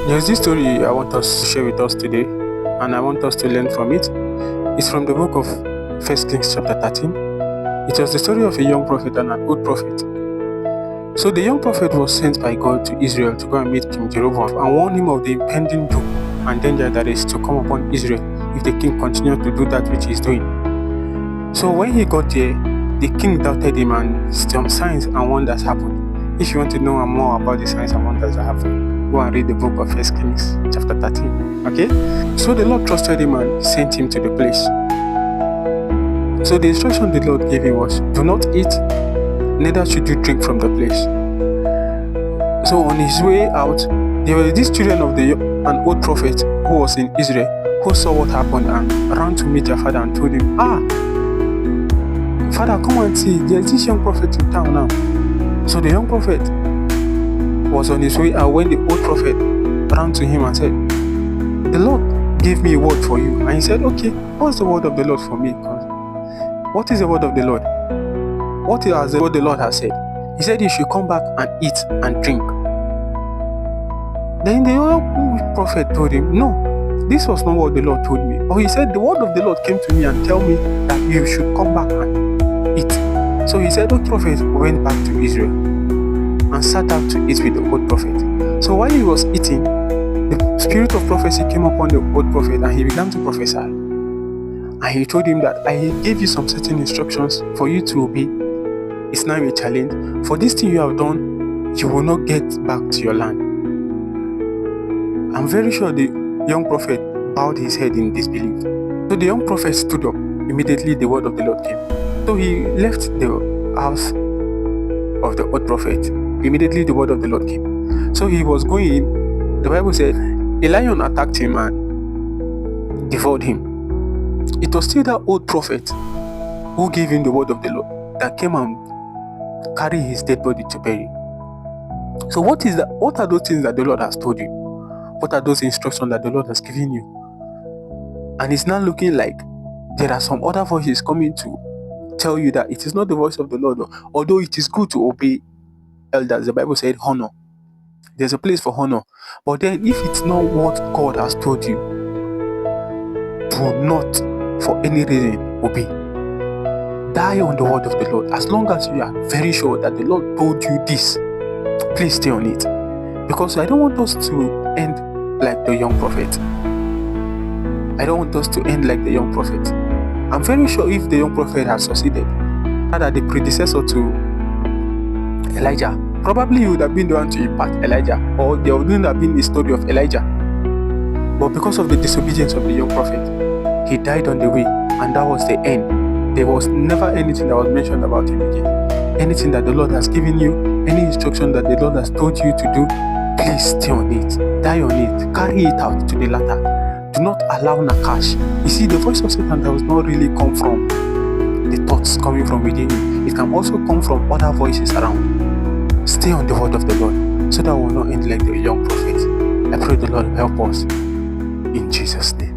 There's this story I want us to share with us today, and I want us to learn from it. It's from the book of 1 Kings chapter 13. It was the story of a young prophet and an old prophet. So the young prophet was sent by God to Israel to go and meet King Jeroboam and warn him of the impending doom and danger that is to come upon Israel if the king continued to do that which he is doing. So when he got there, the king doubted him and some signs and wonders happened. If you want to know more about the signs and wonders that happened, go and read the book of 1 Kings chapter 13. Okay? So the Lord trusted him and sent him to the place. So the instruction the Lord gave him was, do not eat, neither should you drink from the place. So on his way out, there were these children of an old prophet who was in Israel, who saw what happened and ran to meet their father and told him, Father, come and see, there's this young prophet in town now. So the young prophet was on his way out when the old prophet ran to him and said, the Lord gave me a word for you. And he said, okay, what's the word of the Lord for me? What is the word of the Lord? What is the word the Lord has said? He said you should come back and eat and drink. Then the old prophet told him, no, this was not what the Lord told me. Or he said, the word of the Lord came to me and tell me that you should come back and eat. So he said, the prophet went back to Israel and sat down to eat with the old prophet. So while he was eating, the spirit of prophecy came upon the old prophet and he began to prophesy. And he told him that I gave you some certain instructions for you to obey. It's now a challenge. For this thing you have done, you will not get back to your land. I'm very sure the young prophet bowed his head in disbelief. So the young prophet stood up. Immediately the word of the Lord came. So he left the house of the old prophet. Immediately the word of the Lord came. So he was going in. The Bible said a lion attacked him and devoured him. It was still that old prophet who gave him the word of the Lord that came and carried his dead body to bury. So what are those things that the Lord has told you? What are those instructions that the Lord has given you? And it's now looking like there are some other voices coming to tell you that it is not the voice of the Lord. Although it is good to obey elders, the Bible said honor. There's a place for honor. But then if it's not what God has told you, do not for any reason obey. Die on the word of the Lord. As long as you are very sure that the Lord told you this, please stay on it. Because I don't want us to end like the young prophet. I don't want us to end like the young prophet. I'm very sure if the young prophet had succeeded, rather the predecessor to Elijah, probably he would have been the one to impact Elijah, or there wouldn't have been a story of Elijah. But because of the disobedience of the young prophet, he died on the way, and that was the end. There was never anything that was mentioned about him again. Anything that the Lord has given you, any instruction that the Lord has told you to do, please stay on it, die on it, carry it out to the latter. Do not allow nakash. You see, the voice of Satan does not really come from the thoughts coming from within you. It can also come from other voices around. Stay on the word of the Lord so that we will not end like the young prophet. I pray the Lord help us in Jesus' name.